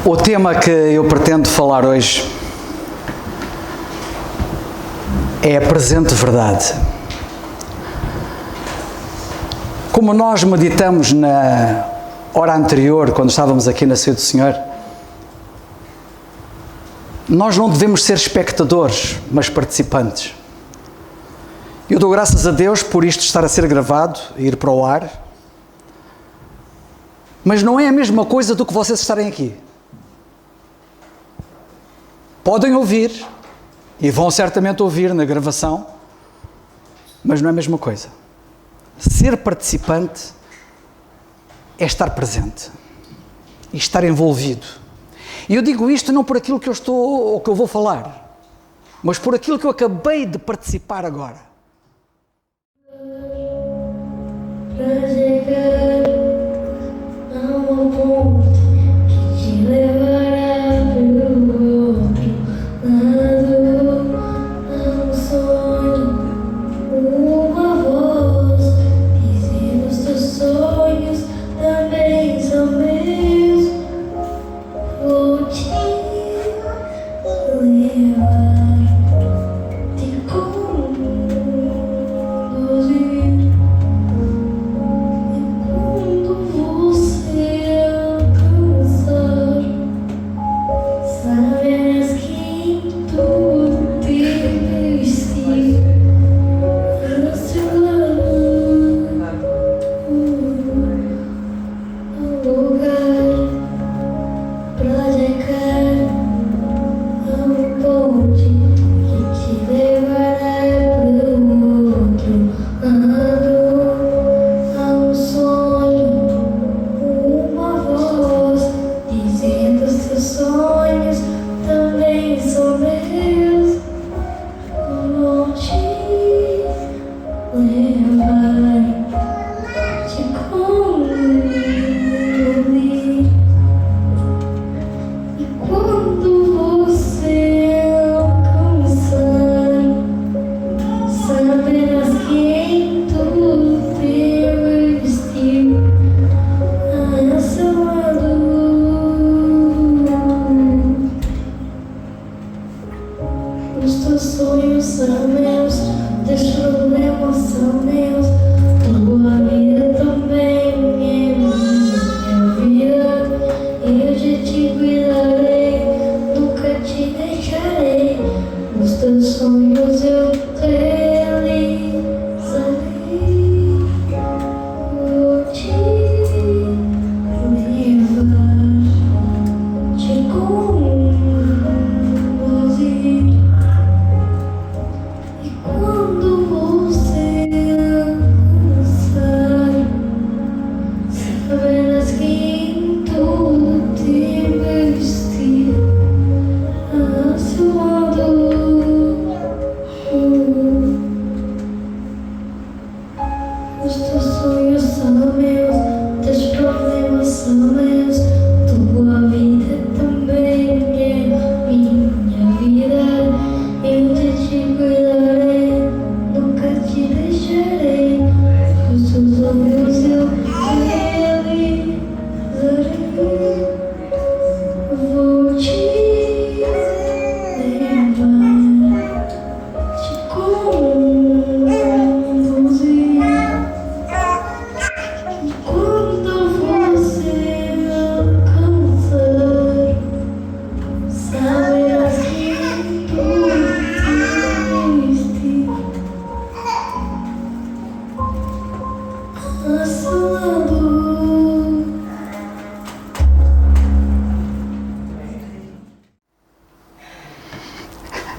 O tema que eu pretendo falar hoje é a presente verdade. Como nós meditamos na hora anterior, quando estávamos aqui na Ceia do Senhor, nós não devemos ser espectadores, mas participantes. Eu dou graças a Deus por isto estar a ser gravado e ir para o ar, mas não é a mesma coisa do que vocês estarem aqui. Podem ouvir, e vão certamente ouvir na gravação, mas não é a mesma coisa. Ser participante é estar presente e estar envolvido. E eu digo isto não por aquilo que eu estou ou que eu vou falar, mas por aquilo que eu acabei de participar agora. Para chegar a um ponto que te levará para o outro lado, a um sonho, uma voz dizendo os teus sonhos também são meus. Vou te levar, te conduzir.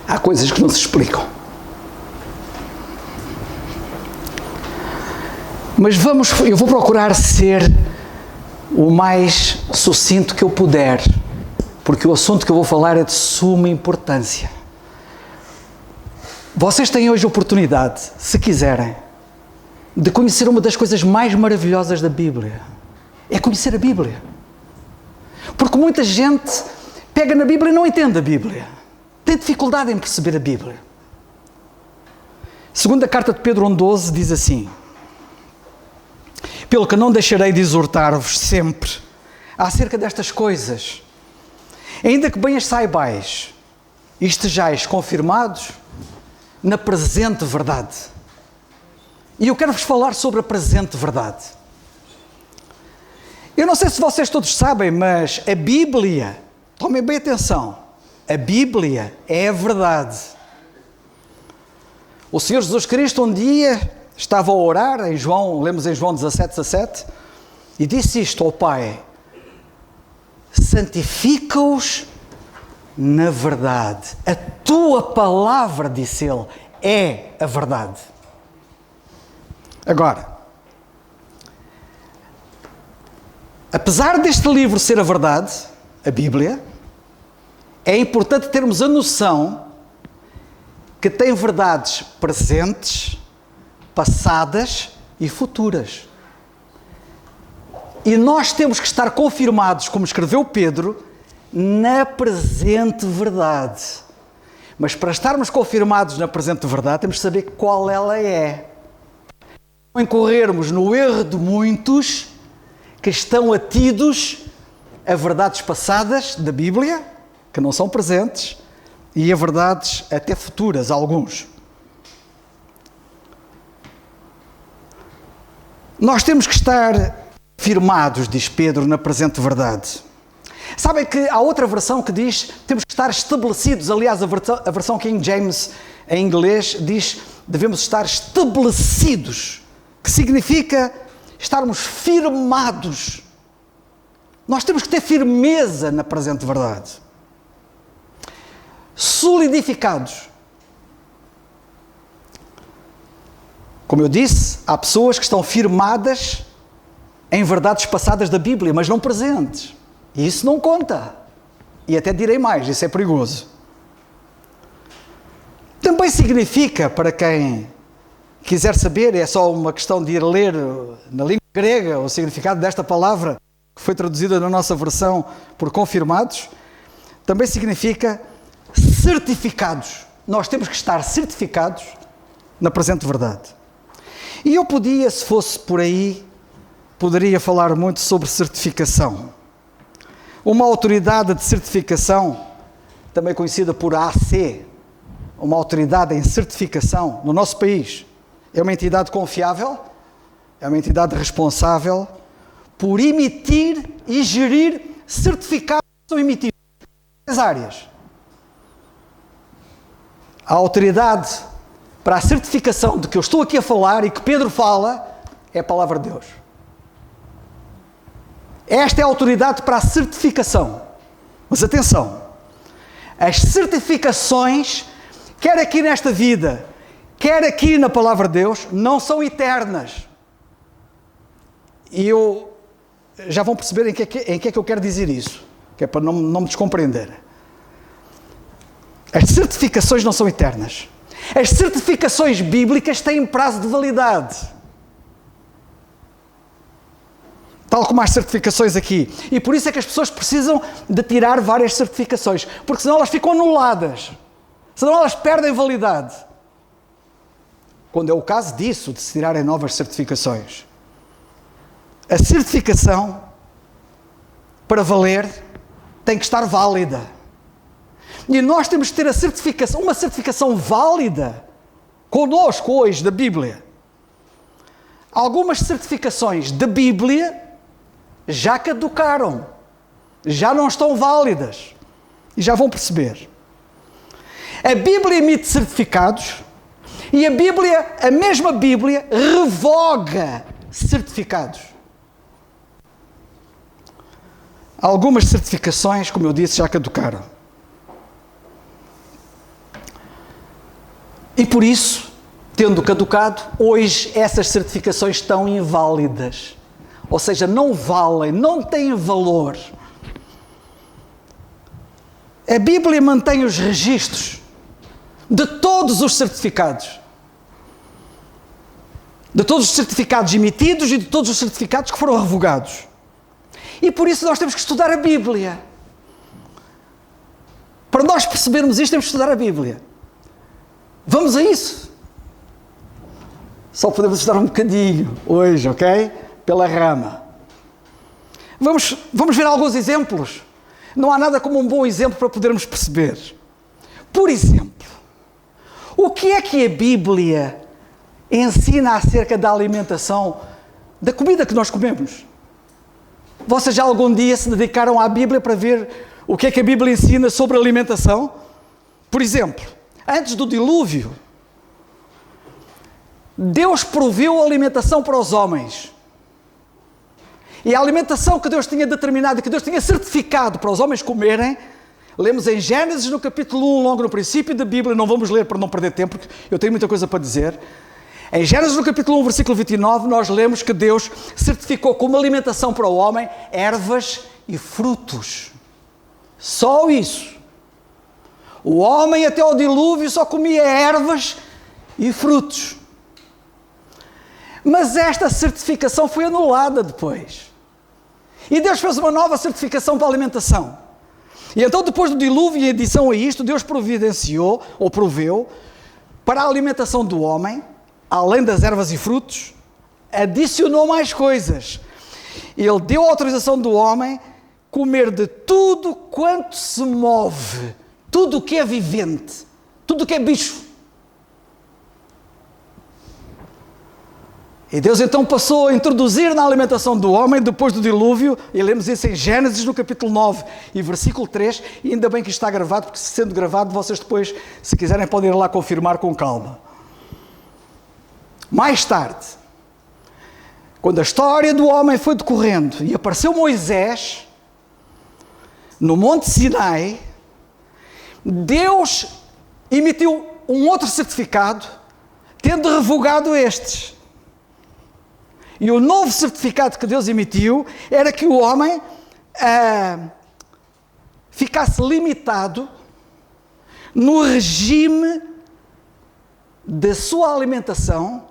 Há coisas que não se explicam. Mas eu vou procurar ser o mais sucinto que eu puder, porque o assunto que eu vou falar é de suma importância. Vocês têm hoje a oportunidade, se quiserem, de conhecer uma das coisas mais maravilhosas da Bíblia. É conhecer a Bíblia. Porque muita gente pega na Bíblia e não entende a Bíblia. Tem dificuldade em perceber a Bíblia. Segunda carta de Pedro 1,12 diz assim: pelo que não deixarei de exortar-vos sempre acerca destas coisas, Ainda que bem as saibais e estejais confirmados na presente verdade. E eu quero-vos falar sobre a presente verdade. Eu não sei se vocês todos sabem, mas a Bíblia, tomem bem atenção, a Bíblia é a verdade. O Senhor Jesus Cristo um dia estava a orar, lemos em João 17:17, e disse isto ao Pai: santifica-os na verdade. A tua palavra, disse ele, é a verdade. Agora, apesar deste livro ser a verdade, a Bíblia, é importante termos a noção que tem verdades presentes, passadas e futuras. E nós temos que estar confirmados, como escreveu Pedro, na presente verdade. Mas para estarmos confirmados na presente verdade, temos que saber qual ela é. Não incorrermos no erro de muitos que estão atidos a verdades passadas da Bíblia, que não são presentes, e a verdades até futuras, alguns. Nós temos que estar firmados, diz Pedro, na presente verdade. Sabem que há outra versão que diz temos que estar estabelecidos. Aliás, a versão King James em inglês diz devemos estar estabelecidos, que significa estarmos firmados. Nós temos que ter firmeza na presente verdade. Solidificados. Como eu disse, há pessoas que estão firmadas em verdades passadas da Bíblia, mas não presentes. E isso não conta. E até direi mais, isso é perigoso. Também significa, para quem quiser saber, é só uma questão de ir ler na língua grega o significado desta palavra, que foi traduzida na nossa versão por confirmados, também significa certificados. Nós temos que estar certificados na presente verdade. E eu podia, se fosse por aí, poderia falar muito sobre certificação. Uma autoridade de certificação, também conhecida por AC, uma autoridade em certificação no nosso país, é uma entidade confiável, é uma entidade responsável por emitir e gerir certificados que são emitidos em várias áreas. A autoridade para a certificação de que eu estou aqui a falar e que Pedro fala é a palavra de Deus. Esta é a autoridade para a certificação. Mas atenção, as certificações, quer aqui nesta vida, quer aqui na palavra de Deus, não são eternas. E já vão perceber em que é que eu quero dizer isso, que é para não me descompreender. As certificações não são eternas. As certificações bíblicas têm prazo de validade. Tal como as certificações aqui. E por isso é que as pessoas precisam de tirar várias certificações, porque senão elas ficam anuladas. Senão elas perdem validade. Quando é o caso disso, de se tirarem novas certificações. A certificação, para valer, tem que estar válida. E nós temos que ter uma certificação válida connosco hoje da Bíblia. Algumas certificações da Bíblia já caducaram, já não estão válidas. E já vão perceber. A Bíblia emite certificados e a mesma Bíblia, revoga certificados. Algumas certificações, como eu disse, já caducaram. E por isso, tendo caducado, hoje essas certificações estão inválidas. Ou seja, não valem, não têm valor. A Bíblia mantém os registros de todos os certificados. De todos os certificados emitidos e de todos os certificados que foram revogados. E por isso nós temos que estudar a Bíblia. Para nós percebermos isto, temos que estudar a Bíblia. Vamos a isso. Só podemos estudar um bocadinho hoje, ok? Pela rama. Vamos ver alguns exemplos. Não há nada como um bom exemplo para podermos perceber. Por exemplo, o que é que a Bíblia ensina acerca da alimentação, da comida que nós comemos? Vocês já algum dia se dedicaram à Bíblia para ver o que é que a Bíblia ensina sobre alimentação? Por exemplo, antes do dilúvio, Deus proveu a alimentação para os homens. E a alimentação que Deus tinha determinado, que Deus tinha certificado para os homens comerem, lemos em Gênesis no capítulo 1, logo no princípio da Bíblia, não vamos ler para não perder tempo, porque eu tenho muita coisa para dizer. Em Gênesis no capítulo 1, versículo 29, nós lemos que Deus certificou como alimentação para o homem ervas e frutos. Só isso. O homem até ao dilúvio só comia ervas e frutos. Mas esta certificação foi anulada depois. E Deus fez uma nova certificação para a alimentação. E então, depois do dilúvio e adição a isto, Deus providenciou, ou proveu, para a alimentação do homem, além das ervas e frutos, adicionou mais coisas. Ele deu a autorização do homem comer de tudo quanto se move, tudo o que é vivente, tudo o que é bicho. E Deus então passou a introduzir na alimentação do homem, depois do dilúvio, e lemos isso em Gênesis no capítulo 9 e versículo 3, e ainda bem que isto está gravado, porque sendo gravado, vocês depois, se quiserem, podem ir lá confirmar com calma. Mais tarde, quando a história do homem foi decorrendo e apareceu Moisés no Monte Sinai, Deus emitiu um outro certificado, tendo revogado estes. E o novo certificado que Deus emitiu era que o homem ficasse limitado no regime da sua alimentação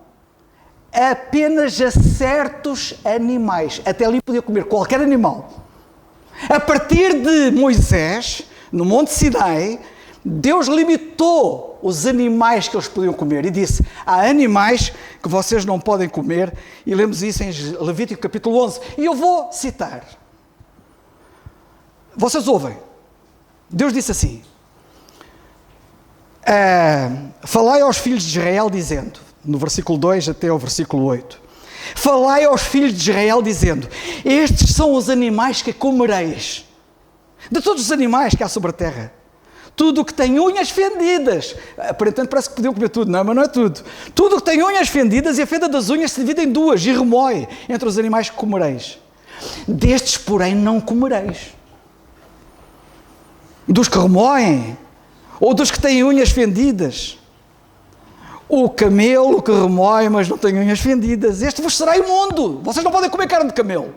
apenas a certos animais. Até ali podia comer qualquer animal. A partir de Moisés, no Monte Sinai, Deus limitou os animais que eles podiam comer e disse: há animais que vocês não podem comer, e lemos isso em Levítico capítulo 11. E eu vou citar. Vocês ouvem? Deus disse assim: falai aos filhos de Israel dizendo, no versículo 2 até ao versículo 8, falai aos filhos de Israel dizendo: estes são os animais que comereis, de todos os animais que há sobre a terra. Tudo o que tem unhas fendidas. Aparentemente parece que podiam comer tudo, não, mas não é tudo. Tudo o que tem unhas fendidas, e a fenda das unhas se divide em duas e remói entre os animais que comereis. Destes, porém, não comereis. Dos que remoem, ou dos que têm unhas fendidas. O camelo que remói, mas não tem unhas fendidas, este vos será imundo. Vocês não podem comer carne de camelo.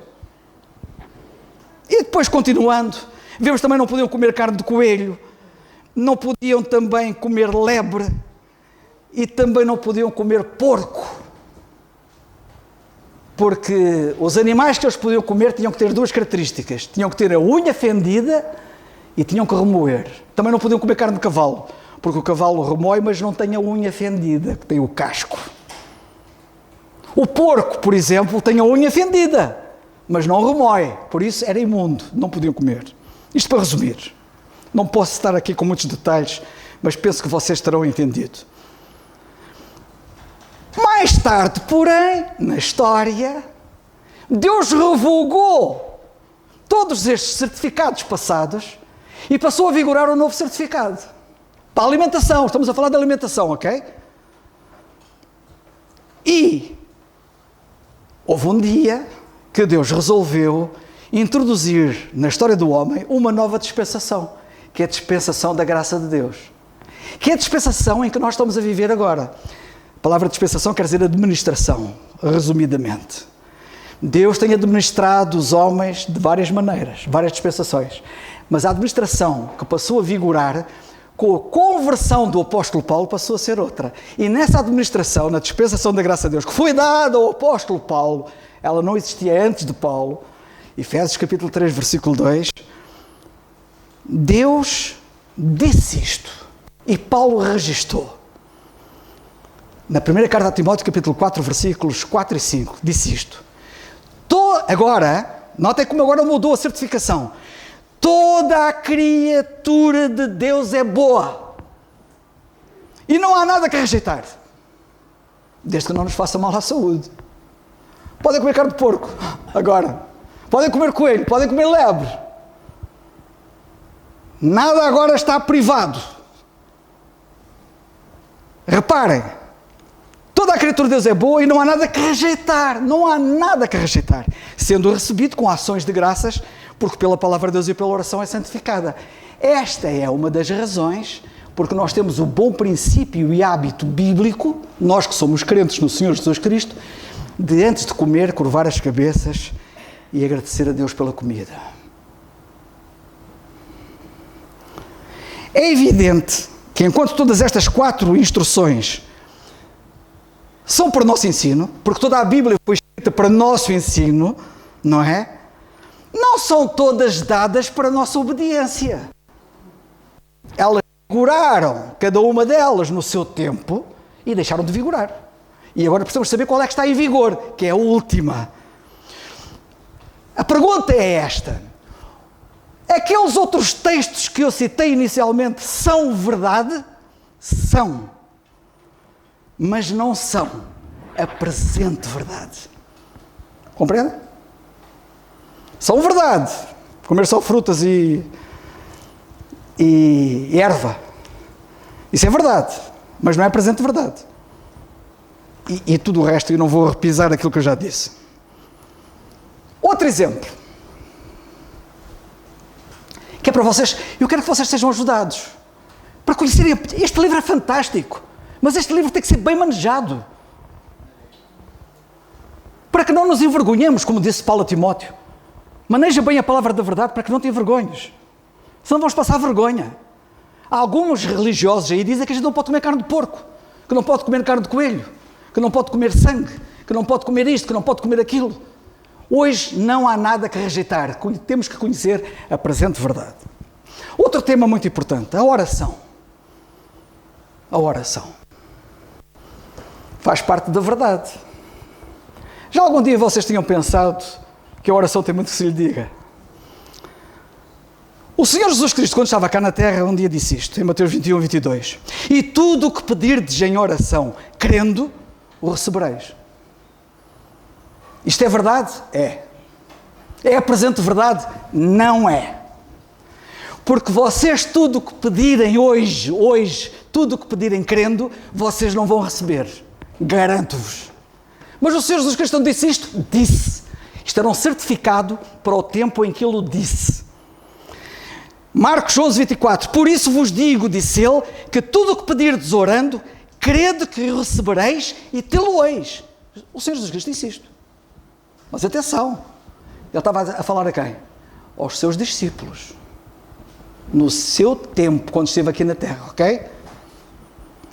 E depois, continuando, vemos também não podiam comer carne de coelho. Não podiam também comer lebre e também não podiam comer porco, porque os animais que eles podiam comer tinham que ter duas características: tinham que ter a unha fendida e tinham que remoer. Também não podiam comer carne de cavalo, porque o cavalo remoe, mas não tem a unha fendida, que tem o casco. O porco, por exemplo, tem a unha fendida, mas não remoe, por isso era imundo, não podiam comer. Isto para resumir. Não posso estar aqui com muitos detalhes, mas penso que vocês terão entendido. Mais tarde, porém, na história, Deus revogou todos estes certificados passados e passou a vigorar um novo certificado. Para a alimentação, estamos a falar de alimentação, ok? E houve um dia que Deus resolveu introduzir na história do homem uma nova dispensação, que é a dispensação da graça de Deus, que é a dispensação em que nós estamos a viver agora. A palavra dispensação quer dizer administração, resumidamente. Deus tem administrado os homens de várias maneiras, várias dispensações, mas a administração que passou a vigorar com a conversão do apóstolo Paulo passou a ser outra. E nessa administração, na dispensação da graça de Deus, que foi dada ao apóstolo Paulo, ela não existia antes de Paulo. Efésios capítulo 3, versículo 2, Deus disse isto e Paulo registou. Na primeira carta a Timóteo, capítulo 4, versículos 4 e 5, disse isto. Agora, notem como agora mudou a certificação. Toda a criatura de Deus é boa. E não há nada que rejeitar. Desde que não nos faça mal à saúde. Podem comer carne de porco, agora. Podem comer coelho, podem comer lebre. Nada agora está privado. Reparem, toda a criatura de Deus é boa e não há nada que rejeitar. Não há nada que rejeitar. Sendo recebido com ações de graças, porque pela palavra de Deus e pela oração é santificada. Esta é uma das razões porque nós temos o bom princípio e hábito bíblico, nós que somos crentes no Senhor Jesus Cristo, de antes de comer, curvar as cabeças e agradecer a Deus pela comida. É evidente que enquanto todas estas 4 instruções são para o nosso ensino, porque toda a Bíblia foi escrita para nosso ensino, não é? Não são todas dadas para a nossa obediência. Elas vigoraram, cada uma delas no seu tempo, e deixaram de vigorar. E agora precisamos saber qual é que está em vigor, que é a última. A pergunta é esta: aqueles outros textos que eu citei inicialmente são verdade? São. Mas não são a presente verdade. Compreende? São verdade. Comer só frutas e erva. Isso é verdade. Mas não é a presente verdade. E tudo o resto, eu não vou repisar aquilo que eu já disse. Outro exemplo. Que é para vocês, eu quero que vocês sejam ajudados. Para conhecerem, este livro é fantástico. Mas este livro tem que ser bem manejado. Para que não nos envergonhemos, como disse Paulo a Timóteo. Maneja bem a palavra da verdade para que não te envergonhes. Senão vamos passar vergonha. Há alguns religiosos aí que dizem que a gente não pode comer carne de porco, que não pode comer carne de coelho, que não pode comer sangue, que não pode comer isto, que não pode comer aquilo. Hoje não há nada que rejeitar. Temos que conhecer a presente verdade. Outro tema muito importante, a oração. A oração. Faz parte da verdade. Já algum dia vocês tinham pensado que a oração tem muito que se lhe diga? O Senhor Jesus Cristo, quando estava cá na terra, um dia disse isto, em Mateus 21, 22. E tudo o que pedirdes em oração, crendo, o recebereis. Isto é verdade? É. É a presente verdade? Não é. Porque vocês tudo o que pedirem hoje, tudo o que pedirem crendo, vocês não vão receber. Garanto-vos. Mas o Senhor Jesus Cristo não disse isto? Disse. Isto era um certificado para o tempo em que Ele o disse. Marcos 11, 24. Por isso vos digo, disse Ele, que tudo o que pedirdes orando, crede que recebereis e tê-lo-eis. O Senhor Jesus Cristo disse isto. Mas atenção, Ele estava a falar a quem? Aos seus discípulos. No seu tempo, quando esteve aqui na terra, ok?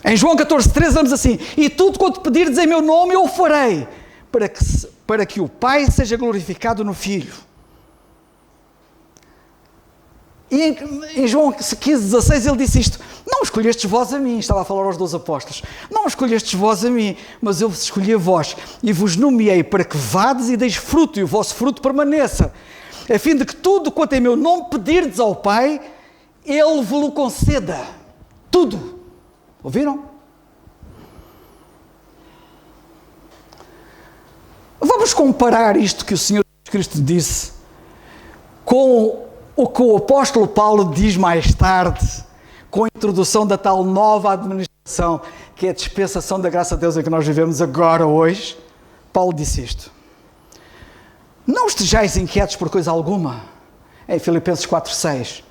Em João 14, 13, vamos assim: e tudo quanto pedirdes em meu nome, eu o farei, para que o Pai seja glorificado no Filho. E em João 15, 16, ele disse isto: não escolhestes vós a mim, estava a falar aos 12 apóstolos, não escolhestes vós a mim, mas eu vos escolhi a vós, e vos nomeei para que vades e deis fruto, e o vosso fruto permaneça, a fim de que tudo quanto em meu nome pedirdes ao Pai, Ele vos conceda. Tudo. Ouviram? Vamos comparar isto que o Senhor Cristo disse com o que o apóstolo Paulo diz mais tarde, com a introdução da tal nova administração, que é a dispensação da graça de Deus em que nós vivemos agora, hoje. Paulo disse isto: não estejais inquietos por coisa alguma, em Filipenses 4, 6.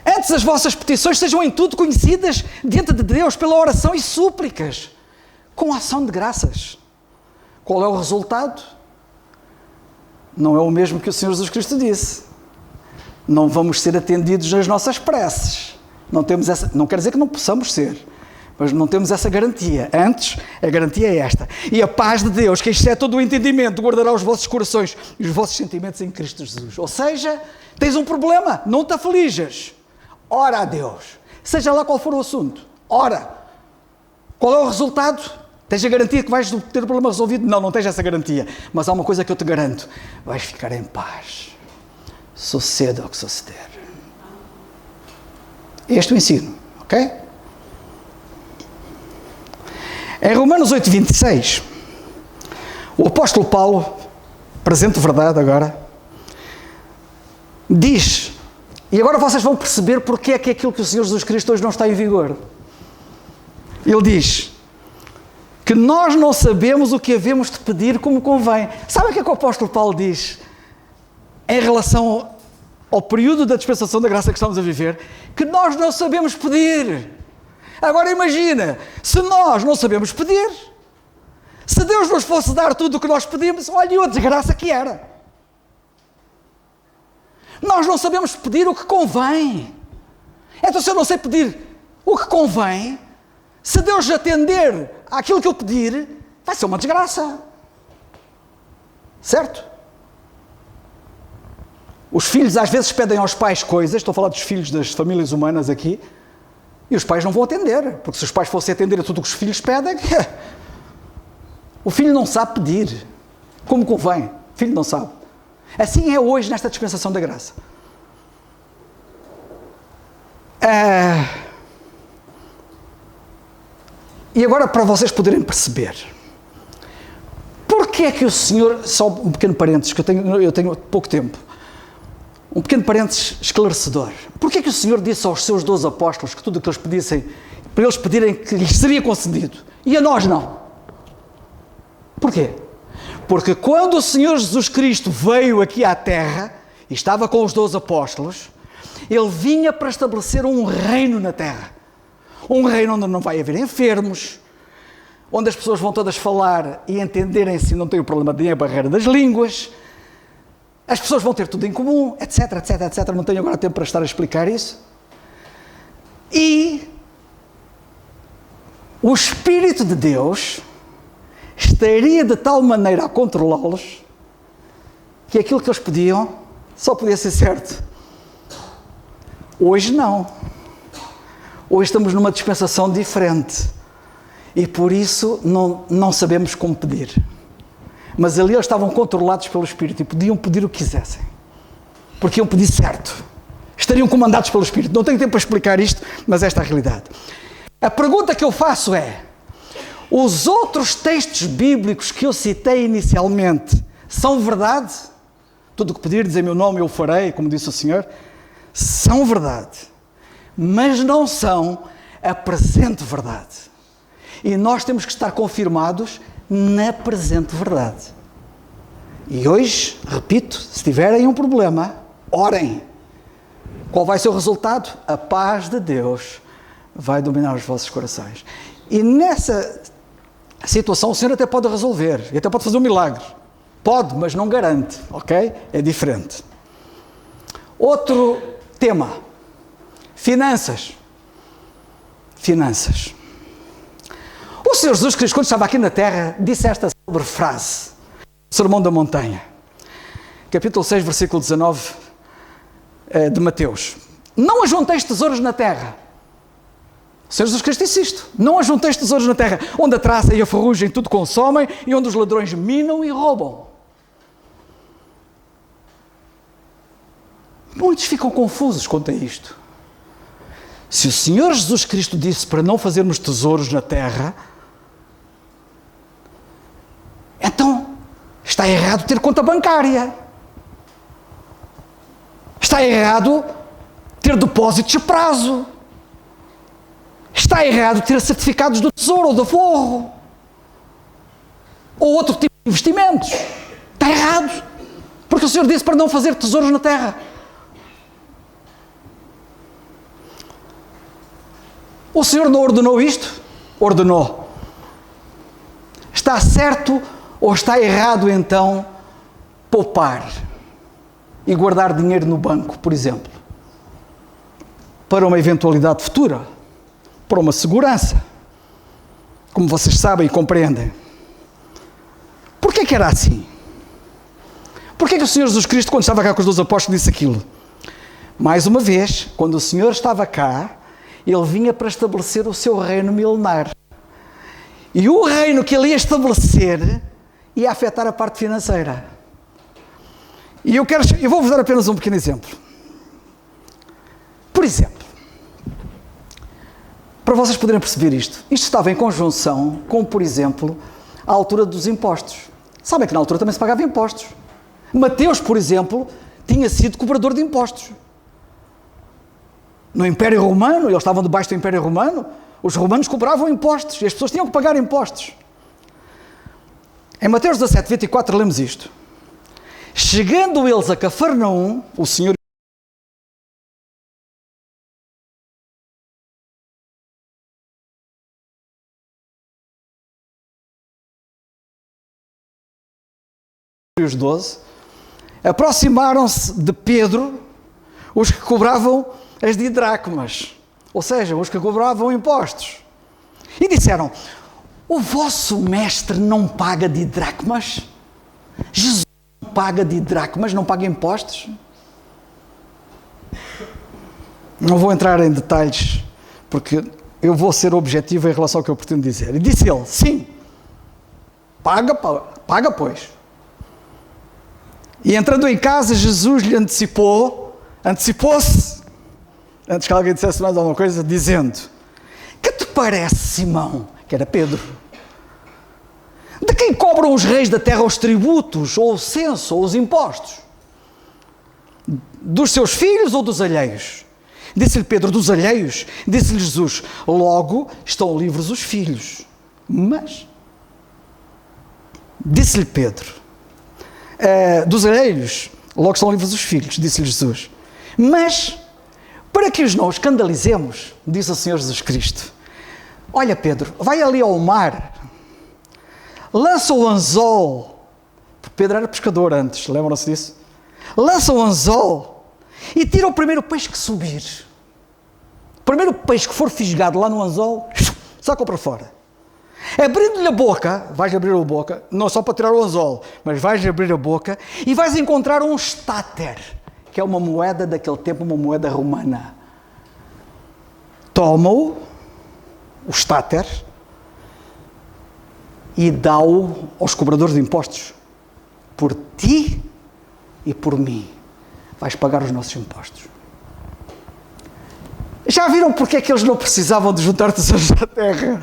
Antes as vossas petições sejam em tudo conhecidas diante de Deus pela oração e súplicas, com ação de graças. Qual é o resultado? Não é o mesmo que o Senhor Jesus Cristo disse. Não vamos ser atendidos nas nossas preces. Não quer dizer que não possamos ser, mas não temos essa garantia. Antes, a garantia é esta: e a paz de Deus, que excede todo o entendimento, guardará os vossos corações e os vossos sentimentos em Cristo Jesus. Ou seja, tens um problema, não te aflijas. Ora a Deus, seja lá qual for o assunto. Ora. Qual é o resultado? Tens a garantia que vais ter o problema resolvido? Não, não tens essa garantia. Mas há uma coisa que eu te garanto: vais ficar em paz. suceda o que suceder. Este é o ensino, ok? Em Romanos 8:26, o apóstolo Paulo, presente verdade agora, diz, e agora vocês vão perceber porque é que aquilo que o Senhor Jesus Cristo hoje não está em vigor. Ele diz que nós não sabemos o que havemos de pedir como convém. Sabe o que é que o apóstolo Paulo diz em relação ao período da dispensação da graça que estamos a viver? Que nós não sabemos pedir. Agora imagina, se nós não sabemos pedir, se Deus nos fosse dar tudo o que nós pedimos, olha a desgraça que era. Nós não sabemos pedir o que convém. Então se eu não sei pedir o que convém, se Deus atender àquilo que eu pedir, vai ser uma desgraça. Certo? Os filhos às vezes pedem aos pais coisas, estou a falar dos filhos das famílias humanas aqui, e os pais não vão atender, porque se os pais fossem atender a tudo o que os filhos pedem, o filho não sabe pedir como convém. O filho não sabe. Assim é hoje nesta dispensação da graça. E agora para vocês poderem perceber, porque é que o Senhor, só um pequeno parênteses, que eu tenho pouco tempo, um pequeno parênteses esclarecedor, porque é que o Senhor disse aos seus 12 apóstolos que tudo o que eles pedissem, para eles pedirem que lhes seria concedido, e a nós não? Porquê? Porque quando o Senhor Jesus Cristo veio aqui à Terra, e estava com os 12 apóstolos, Ele vinha para estabelecer um reino na Terra. Um reino onde não vai haver enfermos, onde as pessoas vão todas falar e entenderem-se, não tem o problema nem a barreira das línguas, as pessoas vão ter tudo em comum, etc, etc, etc. Não tenho agora tempo para estar a explicar isso. E o Espírito de Deus estaria de tal maneira a controlá-los que aquilo que eles pediam só podia ser certo. Hoje não. Hoje estamos numa dispensação diferente e por isso não sabemos como pedir. Mas ali eles estavam controlados pelo Espírito e podiam pedir o que quisessem, porque iam pedir certo. Estariam comandados pelo Espírito. Não tenho tempo para explicar isto, mas esta é a realidade. A pergunta que eu faço é: os outros textos bíblicos que eu citei inicialmente são verdade? Tudo o que pedirdes em meu nome eu farei, como disse o Senhor, são verdade, mas não são a presente verdade. E nós temos que estar confirmados na presente verdade. E hoje, repito, se tiverem um problema, orem. Qual vai ser o resultado? A paz de Deus vai dominar os vossos corações. E nessa situação o Senhor até pode resolver, e até pode fazer um milagre. Pode, mas não garante, ok? É diferente. Outro tema: finanças. Finanças. O Senhor Jesus Cristo, quando estava aqui na Terra, disse esta célebre frase, Sermão da Montanha, capítulo 6, versículo 19 de Mateus: não ajunteis tesouros na terra. O Senhor Jesus Cristo disse isto: não ajunteis tesouros na terra, onde a traça e a ferrugem tudo consomem e onde os ladrões minam e roubam. Muitos ficam confusos quanto a isto. Se o Senhor Jesus Cristo disse para não fazermos tesouros na terra, então está errado ter conta bancária. Está errado ter depósitos a prazo. Está errado ter certificados do Tesouro ou do Forro. Ou outro tipo de investimentos. Está errado. Porque o Senhor disse para não fazer tesouros na terra. O Senhor não ordenou isto? Ordenou. Está certo ou está errado, então, poupar e guardar dinheiro no banco, por exemplo, para uma eventualidade futura, para uma segurança, como vocês sabem e compreendem? Porquê que era assim? Porquê que o Senhor Jesus Cristo, quando estava cá com os 12 apóstolos, disse aquilo? Mais uma vez, quando o Senhor estava cá, Ele vinha para estabelecer o seu reino milenar. E o reino que Ele ia estabelecer ia afetar a parte financeira. E eu vou-vos dar apenas um pequeno exemplo. Por exemplo, para vocês poderem perceber isto estava em conjunção com, por exemplo, a altura dos impostos. Sabem que na altura também se pagava impostos. Mateus, por exemplo, tinha sido cobrador de impostos. No Império Romano, eles estavam debaixo do Império Romano, os romanos cobravam impostos e as pessoas tinham que pagar impostos. Em Mateus 17, 24, lemos isto. Chegando eles a Cafarnaum, o Senhor e os 12, aproximaram-se de Pedro os que cobravam as didracmas, ou seja, os que cobravam impostos, e disseram: o vosso mestre não paga didracmas? Jesus não paga didracmas, não paga impostos? Não vou entrar em detalhes, porque eu vou ser objetivo em relação ao que eu pretendo dizer. E disse ele: sim, paga pois. E entrando em casa, Jesus lhe antecipou-se, antes que alguém dissesse mais alguma coisa, dizendo: que te parece, Simão, que era Pedro, de quem cobram os reis da terra os tributos, ou o censo, ou os impostos? Dos seus filhos ou dos alheios? Disse-lhe Pedro: dos alheios. Disse-lhe Jesus: logo estão livres os filhos. Mas, disse-lhe Pedro: dos alheios, logo estão livres os filhos, disse-lhe Jesus. Mas, para que os não escandalizemos, disse o Senhor Jesus Cristo: olha, Pedro, vai ali ao mar, lança o anzol, porque Pedro era pescador antes, lembram-se disso? Lança o anzol e tira o primeiro peixe que subir. O primeiro peixe que for fisgado lá no anzol, saca-o para fora. Abrindo-lhe a boca, vais abrir a boca, não só para tirar o anzol, mas vais abrir a boca e vais encontrar um estáter, que é uma moeda daquele tempo, uma moeda romana. Toma-o, o estáter, e dá-o aos cobradores de impostos. Por ti e por mim vais pagar os nossos impostos. Já viram porque é que eles não precisavam de juntar tesouros da terra?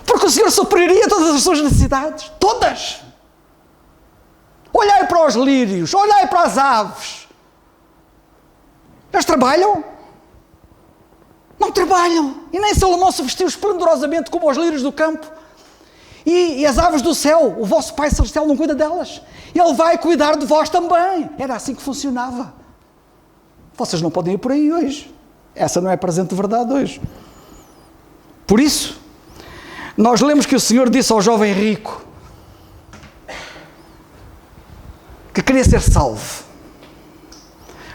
Porque o Senhor supriria todas as suas necessidades. Todas! Olhai para os lírios, olhai para as aves. Eles trabalham? Não trabalham. E nem Salomão se vestiu esplendorosamente como os lírios do campo. E as aves do céu, o vosso Pai Celestial não cuida delas. Ele vai cuidar de vós também. Era assim que funcionava. Vocês não podem ir por aí hoje. Essa não é presente de verdade hoje. Por isso, nós lemos que o Senhor disse ao jovem rico que queria ser salvo: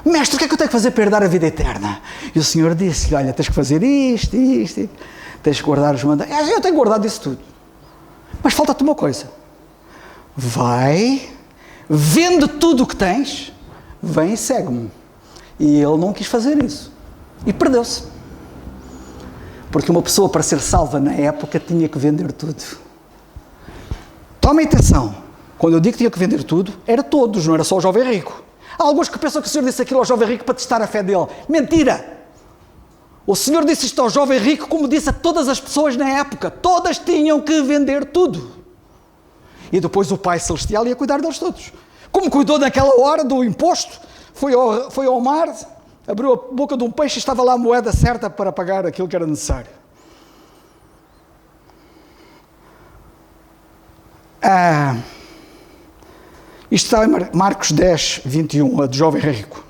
mestre, o que é que eu tenho que fazer para herdar a vida eterna? E o Senhor disse-lhe: olha, tens que fazer isto, tens que guardar os mandamentos. Eu tenho guardado isso tudo. Mas falta-te uma coisa: vai, vende tudo o que tens, vem e segue-me. E ele não quis fazer isso. E perdeu-se. Porque uma pessoa, para ser salva na época, tinha que vender tudo. Tomem atenção. Quando eu digo que tinha que vender tudo, era todos, não era só o jovem rico. Há alguns que pensam que o Senhor disse aquilo ao jovem rico para testar a fé dele. Mentira! O Senhor disse isto ao jovem rico como disse a todas as pessoas na época. Todas tinham que vender tudo. E depois o Pai Celestial ia cuidar deles todos. Como cuidou naquela hora do imposto, foi ao mar, abriu a boca de um peixe e estava lá a moeda certa para pagar aquilo que era necessário. Isto está em Marcos 10, 21, a do jovem rico.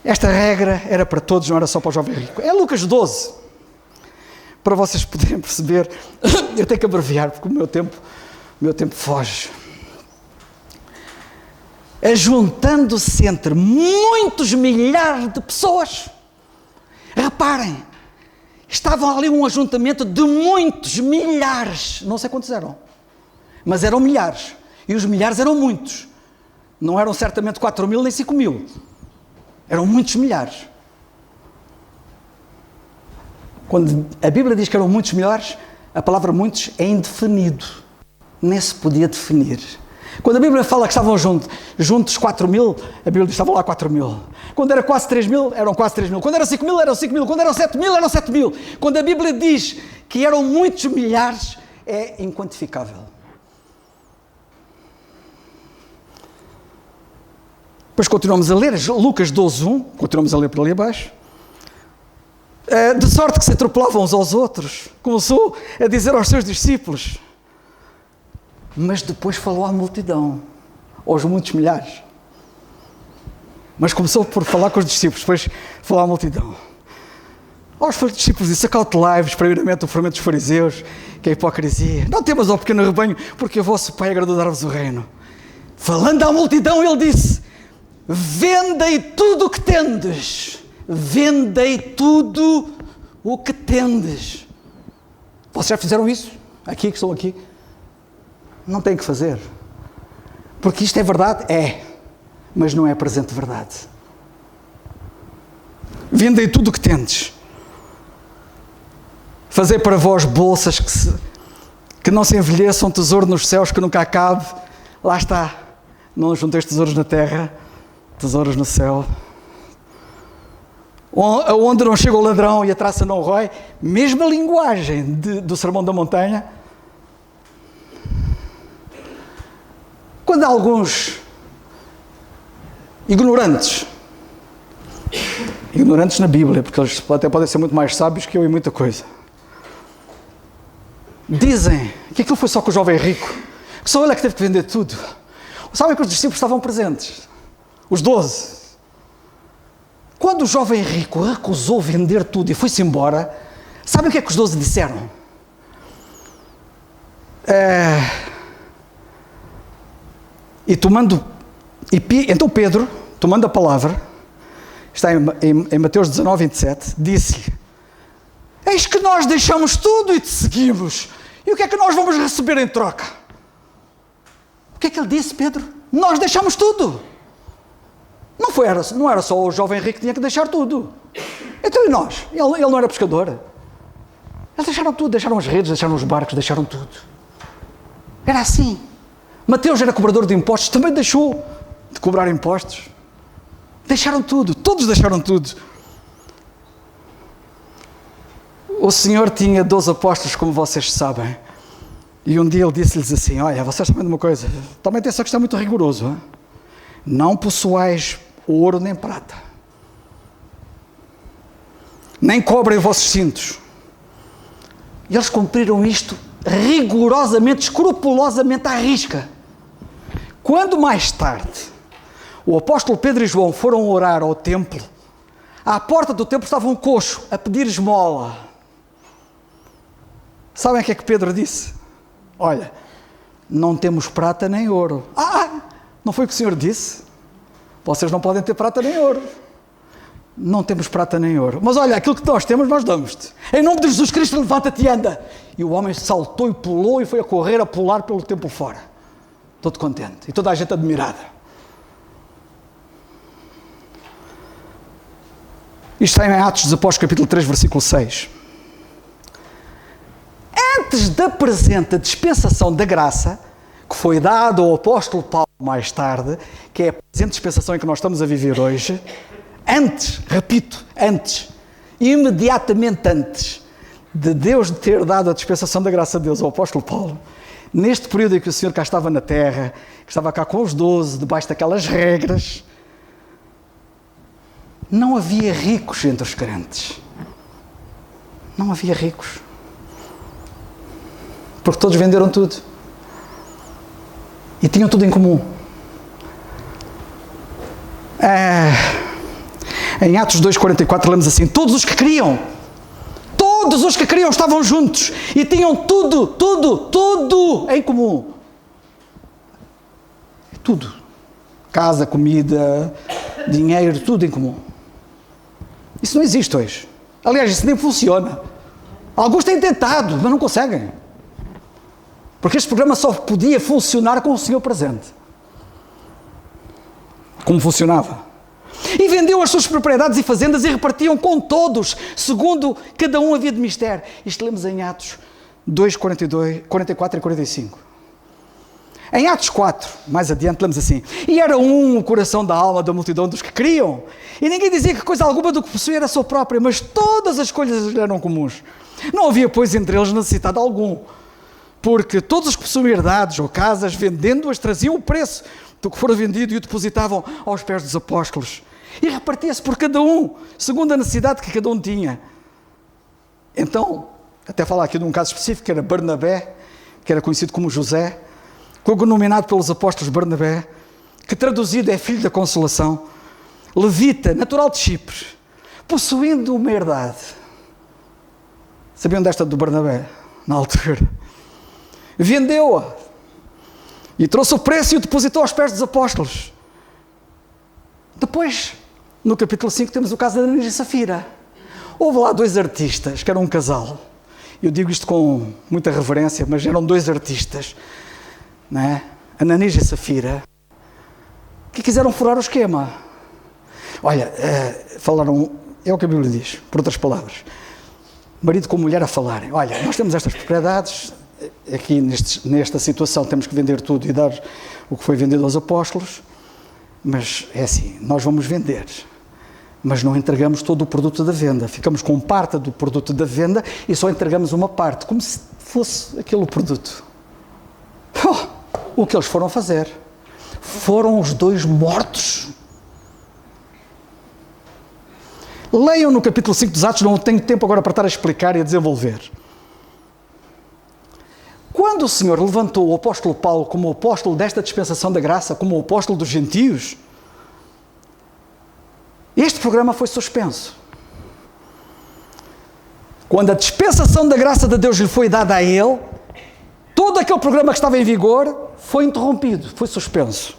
Esta regra era para todos, não era só para o jovem rico. É Lucas 12. Para vocês poderem perceber, eu tenho que abreviar, porque o meu tempo foge. Ajuntando-se entre muitos milhares de pessoas. Reparem, estavam ali um ajuntamento de muitos milhares, não sei quantos eram, mas eram milhares, e os milhares eram muitos, não eram certamente 4.000 nem 5.000, eram muitos milhares. Quando a Bíblia diz que eram muitos milhares, a palavra muitos é indefinido, nem se podia definir. Quando a Bíblia fala que estavam juntos 4.000, a Bíblia diz que estavam lá 4.000. Quando era quase 3.000, eram quase 3.000. Quando era 5.000, eram 5.000. Quando eram 7.000, eram 7.000. Quando a Bíblia diz que eram muitos milhares, é inquantificável. Depois continuamos a ler, Lucas 12:1, continuamos a ler por ali abaixo. De sorte que se atropelavam uns aos outros, começou a dizer aos seus discípulos, mas depois falou à multidão, aos muitos milhares. Mas começou por falar com os discípulos, depois falou à multidão. Aos discípulos disse, acautelai-vos primeiramente o fermento dos fariseus, que é a hipocrisia. Não temas ao pequeno rebanho, porque o vosso Pai agradou dar-vos o reino. Falando à multidão, ele disse, vendei tudo o que tendes. Vendei tudo o que tendes. Vocês já fizeram isso? Aqui, que estão aqui? Não têm que fazer. Porque isto é verdade? É. Mas não é presente verdade. Vendei tudo o que tendes. Fazei para vós bolsas que não se envelheçam, tesouro nos céus que nunca acabe. Lá está. Não junteis tesouros na terra, tesouros no céu. Onde não chega o ladrão e a traça não rói. Mesma linguagem do Sermão da Montanha. Quando há alguns ignorantes na Bíblia, porque eles até podem ser muito mais sábios que eu em muita coisa, dizem que aquilo foi só com o jovem rico, que só ele é que teve que vender tudo. Sabem que os discípulos estavam presentes, os 12. Quando o jovem rico recusou vender tudo e foi-se embora, sabem o que é que os 12 disseram? Então Pedro, tomando a palavra, está em Mateus 19:27, disse-lhe, eis que nós deixamos tudo e te seguimos, e o que é que nós vamos receber em troca? O que é que ele disse, Pedro? Nós deixamos tudo. Não era só o jovem rico que tinha que deixar tudo. Então e nós? Ele não era pescador. Eles deixaram tudo, deixaram as redes, deixaram os barcos, deixaram tudo. Era assim. Mateus era cobrador de impostos, também deixou de cobrar impostos. Deixaram tudo, todos deixaram tudo. O Senhor tinha 12 apóstolos, como vocês sabem. E um dia ele disse-lhes assim, olha, vocês sabem de uma coisa, também tem essa questão muito rigoroso, hein? Não possuais ouro nem prata, nem cobrem os vossos cintos. E eles cumpriram isto rigorosamente, escrupulosamente à risca. Quando mais tarde o apóstolo Pedro e João foram orar ao templo, à porta do templo estava um coxo a pedir esmola. Sabem o que é que Pedro disse? Olha, não temos prata nem ouro. Não foi o que o Senhor disse? Vocês não podem ter prata nem ouro. Não temos prata nem ouro. Mas olha, aquilo que nós temos, nós damos-te. Em nome de Jesus Cristo, levanta-te e anda. E o homem saltou e pulou e foi a correr, a pular pelo templo fora. Todo contente. E toda a gente admirada. Isto está em Atos dos Apóstolos, capítulo 3, versículo 6. Antes da presente dispensação da graça, que foi dado ao apóstolo Paulo mais tarde, que é a presente dispensação em que nós estamos a viver hoje, antes, repito, antes, imediatamente antes de Deus ter dado a dispensação da graça a Deus ao apóstolo Paulo, neste período em que o Senhor cá estava na terra, que estava cá com os 12, debaixo daquelas regras, não havia ricos entre os crentes. Não havia ricos. Porque todos venderam tudo. E tinham tudo em comum. Em Atos 2:44 lemos assim, todos os que queriam estavam juntos e tinham tudo em comum. Tudo. Casa, comida, dinheiro, tudo em comum. Isso não existe hoje. Aliás, isso nem funciona. Alguns têm tentado, mas não conseguem. Porque este programa só podia funcionar com o Senhor presente. Como funcionava? E vendeu as suas propriedades e fazendas e repartiam com todos, segundo cada um havia de mister. Isto lemos em Atos 2, 44 e 45. Em Atos 4, mais adiante, lemos assim: e era o coração da alma da multidão dos que criam, e ninguém dizia que coisa alguma do que possuía era sua própria, mas todas as coisas lhe eram comuns. Não havia, pois, entre eles necessidade algum, porque todos os que possuíam herdades ou casas, vendendo-as, traziam o preço do que fora vendido e o depositavam aos pés dos apóstolos. E repartia-se por cada um, segundo a necessidade que cada um tinha. Então, até falar aqui de um caso específico, que era Barnabé, que era conhecido como José, cognominado pelos apóstolos Barnabé, que traduzido é filho da consolação, levita, natural de Chipre, possuindo uma herdade. Sabiam desta do Barnabé, na altura? Vendeu-a e trouxe o preço e o depositou aos pés dos apóstolos. Depois, no capítulo 5, temos o caso da Ananias e Safira. Houve lá dois artistas, que eram um casal. Eu digo isto com muita reverência, mas eram dois artistas, não é? Ananias e Safira, que quiseram furar o esquema. Olha, falaram, é o que a Bíblia diz, por outras palavras. Marido com mulher a falarem: olha, nós temos estas propriedades, aqui nesta situação temos que vender tudo e dar o que foi vendido aos apóstolos, mas é assim, nós vamos vender, mas não entregamos todo o produto da venda, ficamos com parte do produto da venda e só entregamos uma parte, como se fosse aquele produto. O que eles foram fazer? Foram os dois mortos. Leiam no capítulo 5 dos Atos, não tenho tempo agora para estar a explicar e a desenvolver. Quando o Senhor levantou o apóstolo Paulo como o apóstolo desta dispensação da graça, como o apóstolo dos gentios, este programa foi suspenso. Quando a dispensação da graça de Deus lhe foi dada a ele, todo aquele programa que estava em vigor foi interrompido, foi suspenso.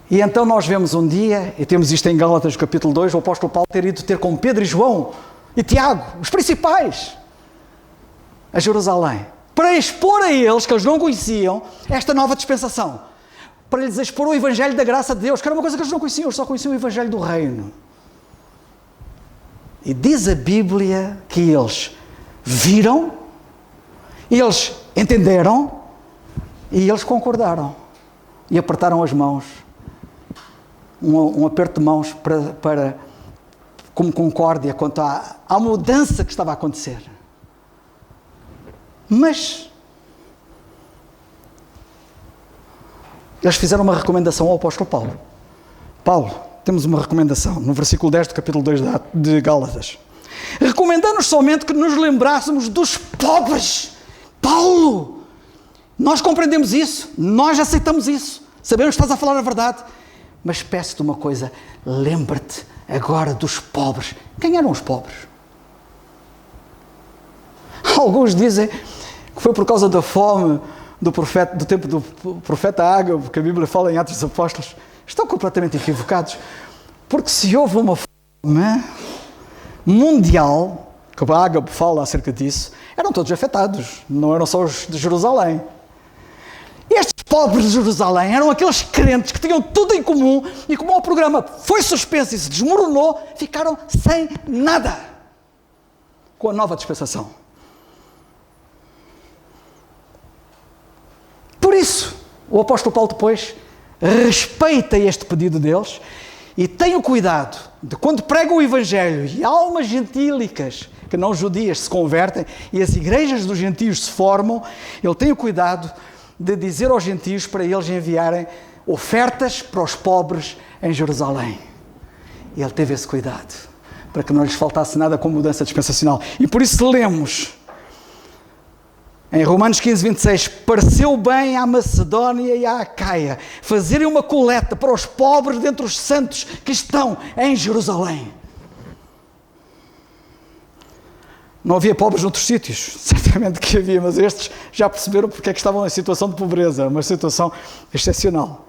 E então nós vemos um dia, e temos isto em Gálatas capítulo 2, o apóstolo Paulo ter ido ter com Pedro e João e Tiago, os principais, a Jerusalém, para expor a eles, que eles não conheciam, esta nova dispensação, para lhes expor o Evangelho da graça de Deus, que era uma coisa que eles não conheciam, eles só conheciam o Evangelho do Reino. E diz a Bíblia que eles viram, eles entenderam e eles concordaram e apertaram as mãos. Um aperto de mãos para como concórdia quanto à mudança que estava a acontecer. Mas eles fizeram uma recomendação ao apóstolo Paulo. Paulo, temos uma recomendação no versículo 10 do capítulo 2 de Gálatas. Recomendando-nos somente que nos lembrássemos dos pobres. Paulo, nós compreendemos isso, nós aceitamos isso, sabemos que estás a falar a verdade. Mas peço-te uma coisa, lembra-te agora dos pobres. Quem eram os pobres? Alguns dizem que foi por causa da fome do tempo do profeta Ágabo, que a Bíblia fala em Atos dos Apóstolos. Estão completamente equivocados, porque se houve uma fome mundial, que Ágabo fala acerca disso, eram todos afetados, não eram só os de Jerusalém. Estes pobres de Jerusalém eram aqueles crentes que tinham tudo em comum e como o programa foi suspenso e se desmoronou, ficaram sem nada com a nova dispensação. Por isso, o apóstolo Paulo depois respeita este pedido deles e tem o cuidado de quando pregam o Evangelho e almas gentílicas que não judias se convertem e as igrejas dos gentios se formam, ele tem o cuidado de dizer aos gentios para eles enviarem ofertas para os pobres em Jerusalém. E ele teve esse cuidado, para que não lhes faltasse nada com mudança dispensacional. E por isso lemos, em Romanos 15, 26, pareceu bem à Macedónia e à Acaia fazerem uma coleta para os pobres dentre os santos que estão em Jerusalém. Não havia pobres noutros sítios, certamente que havia, mas estes já perceberam porque é que estavam em situação de pobreza, uma situação excepcional.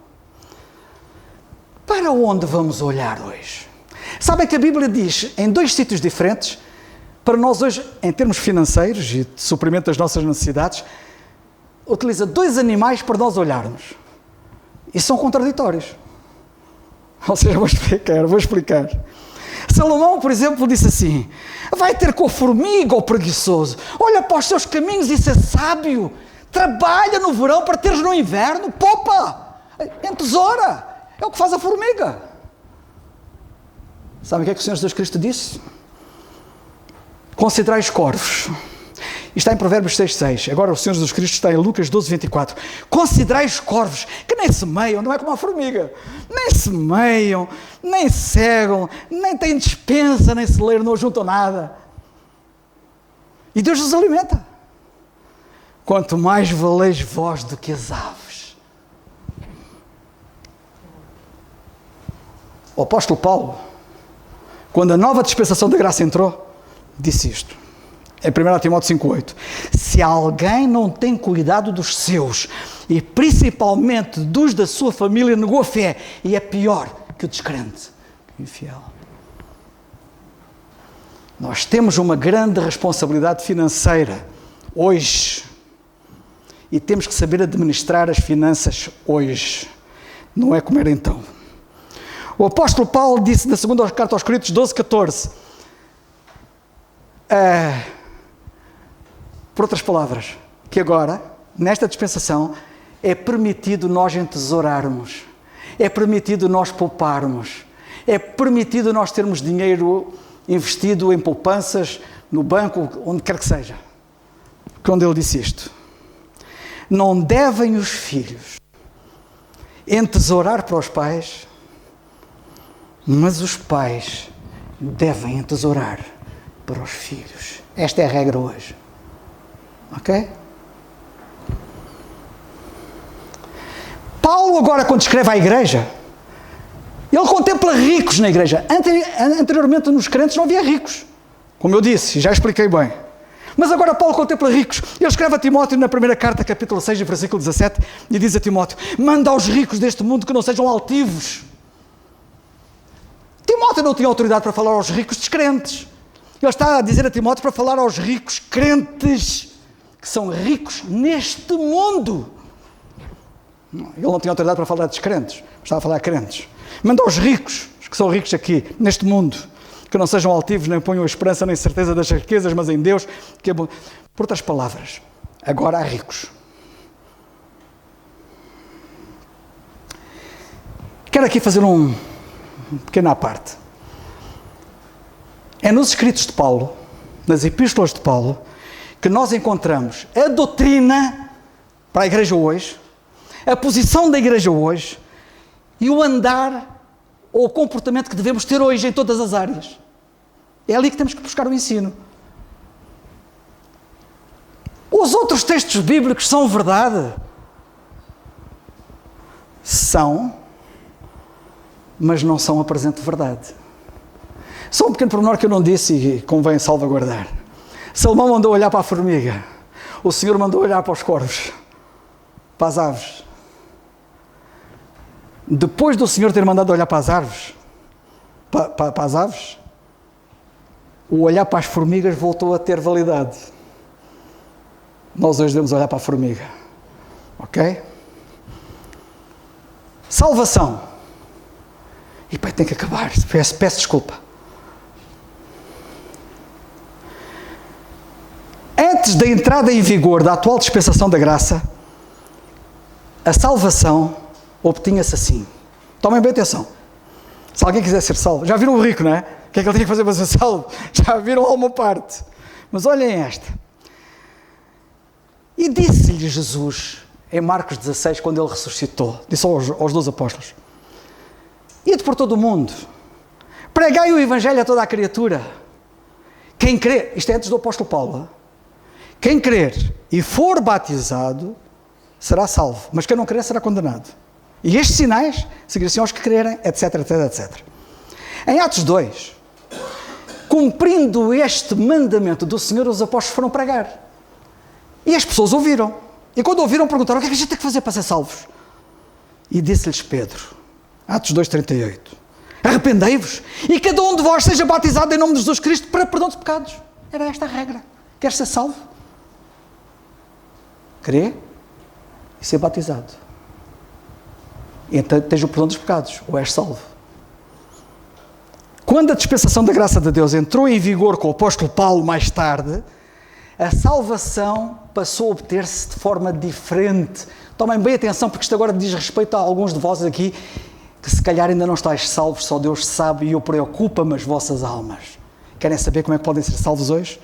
Para onde vamos olhar hoje? Sabem que a Bíblia diz, em dois sítios diferentes, para nós hoje, em termos financeiros e de suprimento das nossas necessidades, utiliza dois animais para nós olharmos. E são contraditórios. Ou seja, vou explicar. Salomão, por exemplo, disse assim: vai ter com a formiga, ó preguiçoso, olha para os seus caminhos e ser sábio, Trabalha no verão para teres no inverno. Poupa! Entesoura! É o que faz a formiga. Sabe o que é que o Senhor Jesus Cristo disse? Considerai os corvos. Isto está em Provérbios 6,6. Agora o Senhor Jesus Cristo está em Lucas 12,24. Considerai os corvos, que nem semeiam, não é como a formiga. Nem semeiam, nem cegam, nem têm despensa, nem celeiro, não juntam nada. E Deus os alimenta. Quanto mais valeis vós do que as aves. O apóstolo Paulo, quando a nova dispensação da graça entrou, disse isto. É 1 Timóteo 5,8. Se alguém não tem cuidado dos seus, e principalmente dos da sua família, negou a fé, e é pior que o descrente, que o infiel. Nós temos uma grande responsabilidade financeira hoje, e temos que saber administrar as finanças hoje, não é como era então. O apóstolo Paulo disse na segunda carta aos Coríntios 12,14, por outras palavras, que agora, nesta dispensação, é permitido nós entesourarmos, é permitido nós pouparmos, é permitido nós termos dinheiro investido em poupanças, no banco, onde quer que seja. Quando ele disse isto, não devem os filhos entesourar para os pais, mas os pais devem entesourar para os filhos. Esta é a regra hoje. Ok? Paulo agora, quando escreve à igreja, ele contempla ricos na igreja. Anteriormente nos crentes não havia ricos, como eu disse, e já expliquei bem. Mas agora Paulo contempla ricos. Ele escreve a Timóteo na primeira carta, capítulo 6, versículo 17, e diz a Timóteo: manda aos ricos deste mundo que não sejam altivos. Timóteo não tinha autoridade para falar aos ricos descrentes. Ele está a dizer a Timóteo para falar aos ricos crentes, que são ricos neste mundo. Ele não tinha autoridade para falar a descrentes, estava a falar a crentes. Manda aos ricos, os que são ricos aqui, neste mundo, que não sejam altivos, nem ponham a esperança nem certeza das riquezas, mas em Deus, que é bom. Por outras palavras, agora há ricos. Quero aqui fazer um pequeno à parte. É nos escritos de Paulo, nas epístolas de Paulo, que nós encontramos a doutrina para a igreja hoje, a posição da igreja hoje e o andar ou o comportamento que devemos ter hoje em todas as áreas. É ali que temos que buscar o ensino. Os outros textos bíblicos são verdade? São, mas não são a presente verdade. Só um pequeno pormenor que eu não disse e convém salvaguardar. Salomão mandou olhar para a formiga. O Senhor mandou olhar para os corvos, para as aves. Depois do Senhor ter mandado olhar para as árvores, para as aves, o olhar para as formigas voltou a ter validade. Nós hoje devemos olhar para a formiga. Ok? Salvação. E pai, tem que acabar. Peço desculpa. Antes da entrada em vigor da atual dispensação da graça, a salvação obtinha-se assim. Tomem bem atenção. Se alguém quiser ser salvo, já viram o rico, não é? O que é que ele tinha que fazer para ser salvo? Já viram alguma parte. Mas olhem esta. E disse-lhe Jesus, em Marcos 16, quando ele ressuscitou, disse aos 12 apóstolos: ide por todo o mundo, pregai o evangelho a toda a criatura. Quem crer, isto é antes do apóstolo Paulo, quem crer e for batizado será salvo, mas quem não crer será condenado. E estes sinais seguirão aos que crerem, etc, etc, etc. Em Atos 2, cumprindo este mandamento do Senhor, os apóstolos foram pregar. E as pessoas ouviram. E quando ouviram, perguntaram: o que é que a gente tem que fazer para ser salvos? E disse-lhes Pedro, Atos 2,38, arrependei-vos e cada um de vós seja batizado em nome de Jesus Cristo para perdão de pecados. Era esta a regra. Queres ser salvo? Crê e ser batizado. Então tens o perdão dos pecados, ou és salvo. Quando a dispensação da graça de Deus entrou em vigor com o apóstolo Paulo mais tarde, A salvação passou a obter-se de forma diferente. Tomem bem atenção, porque isto agora diz respeito a alguns de vós aqui que se calhar ainda não estáis salvos, só Deus sabe, e eu preocupa-me as vossas almas. Querem saber como é que podem ser salvos hoje?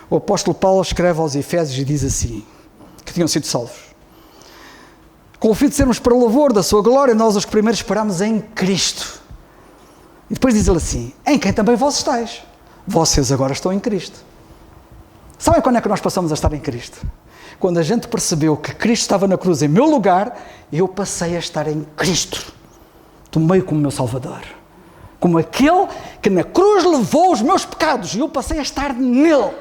O apóstolo Paulo escreve aos Efésios e diz assim, que tinham sido salvos. Com o fim de sermos para o louvor da sua glória, nós os que primeiro esperamos em Cristo. E depois diz ele assim, em quem também vós estáis. Vocês agora estão em Cristo. Sabem quando é que nós passamos a estar em Cristo? Quando a gente percebeu que Cristo estava na cruz em meu lugar, eu passei a estar em Cristo. Tomei como meu Salvador. Como aquele que na cruz levou os meus pecados. E eu passei a estar nele.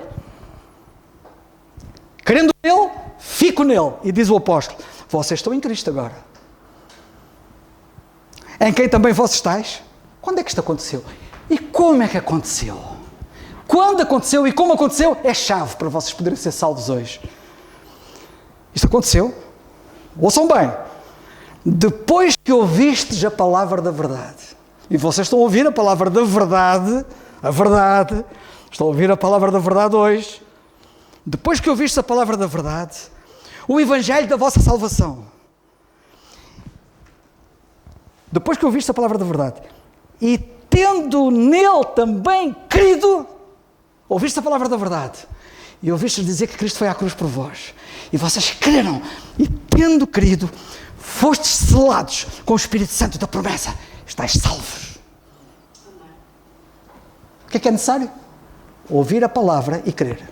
Querendo nele, fico nele. E diz o apóstolo, vocês estão em Cristo agora. Em quem também vós estáis? Quando é que isto aconteceu? E como é que aconteceu? Quando aconteceu e como aconteceu é chave para vocês poderem ser salvos hoje. Isto aconteceu, ouçam bem, depois que ouvistes a palavra da verdade, e vocês estão a ouvir a palavra da verdade, estão a ouvir a palavra da verdade hoje, depois que ouvistes a palavra da verdade, o evangelho da vossa salvação, depois que ouviste a palavra da verdade, e tendo nele também crido, ouviste a palavra da verdade, e ouviste dizer que Cristo foi à cruz por vós, e vocês creram, e tendo crido, fostes selados com o Espírito Santo da promessa, estáis salvos. O que é necessário? Ouvir a palavra e crer.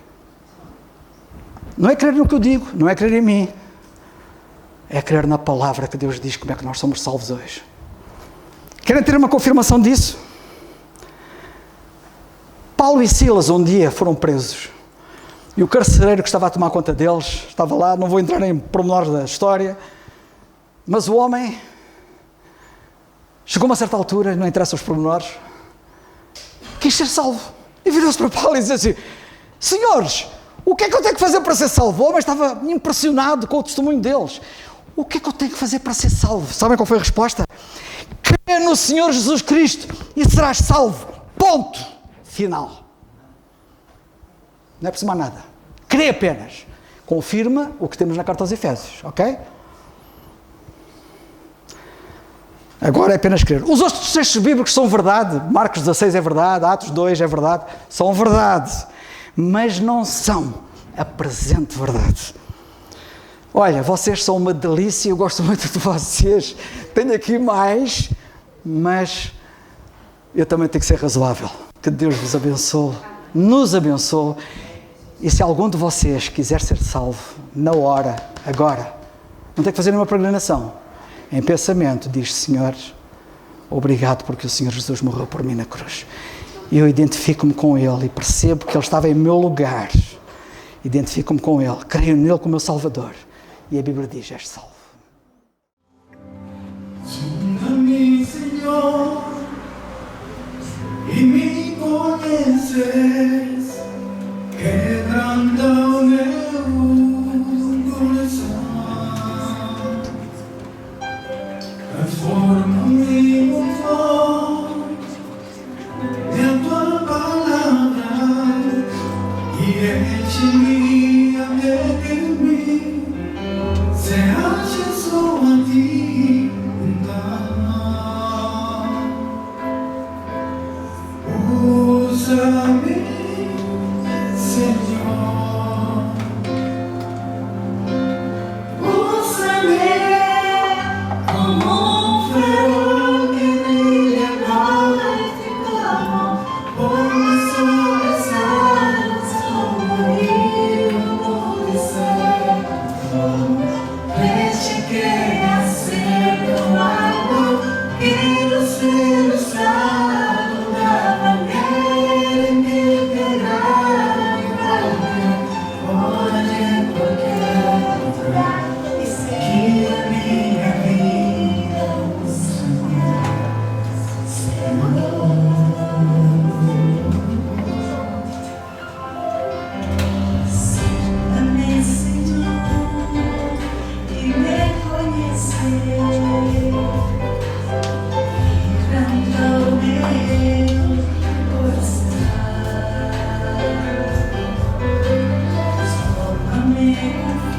Não é crer no que eu digo, não é crer em mim, é crer na palavra que Deus diz como é que nós somos salvos hoje. Querem ter uma confirmação disso? Paulo e Silas um dia foram presos. E o carcereiro que estava a tomar conta deles, estava lá, não vou entrar em pormenores da história, mas o homem chegou a uma certa altura, não interessa os pormenores, quis ser salvo. E virou-se para Paulo e disse assim, senhores, o que é que eu tenho que fazer para ser salvo? O homem estava impressionado com o testemunho deles. O que é que eu tenho que fazer para ser salvo? Sabem qual foi a resposta? Crê no Senhor Jesus Cristo e serás salvo. Ponto. Final. Não é preciso mais nada. Crê apenas. Confirma o que temos na carta aos Efésios, ok? Agora é apenas crer. Os outros textos bíblicos são verdade. Marcos 16 é verdade, Atos 2 é verdade. São verdade. Mas não são a presente verdade. Olha, vocês são uma delícia, eu gosto muito de vocês. Tenho aqui mais, mas eu também tenho que ser razoável. Que Deus vos abençoe, nos abençoe. E se algum de vocês quiser ser salvo, na hora, agora, não tem que fazer nenhuma peregrinação. Em pensamento, diz, Senhor, obrigado porque o Senhor Jesus morreu por mim na cruz. E eu identifico-me com Ele e percebo que Ele estava em meu lugar. Identifico-me com Ele, creio nele como meu Salvador. E a Bíblia diz, és salvo. Sonda-me, Senhor, e me conheces, quebranta o meu coração, transforma-me conforme a tua palavra e enche-me até que em mim se ache só a ti. Usa-me, Senhor. comigo.